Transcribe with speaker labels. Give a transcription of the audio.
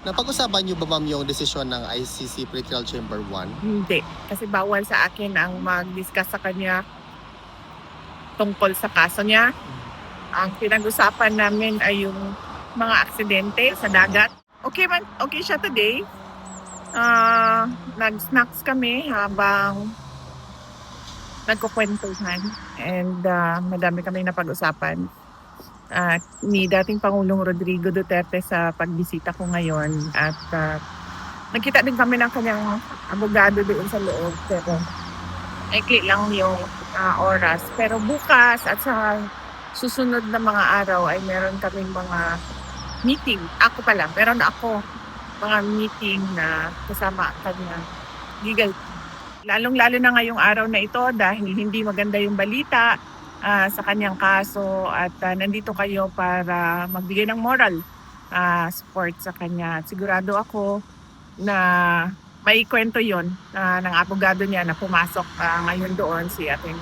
Speaker 1: Napag-usapan niyo ba ma'am yung desisyon ng ICC Pretrial Chamber 1?
Speaker 2: Hindi, kasi bawal sa akin ang mag-discuss sa kanya tungkol sa kaso niya. Ang pinag-usapan namin ay yung mga aksidente sa dagat. Okay siya today. Nag-snacks kami habang nagkukwentuhan and madami kami napag-usapan. Ni dating Pangulong Rodrigo Duterte sa pagbisita ko ngayon at nagkita din kami ng kanyang abogado doon sa loob, pero maikli lang yung oras. Pero bukas at sa susunod na mga araw ay meron kaming mga meeting. Meron ako mga meeting na kasama ang kanyang legal. Lalong-lalo na ngayong araw na ito dahil hindi maganda yung balita sa kanyang kaso at nandito kayo para magbigay ng moral support sa kanya. Sigurado ako na may kwento yon ng abogado niya na pumasok ngayon doon si Atty.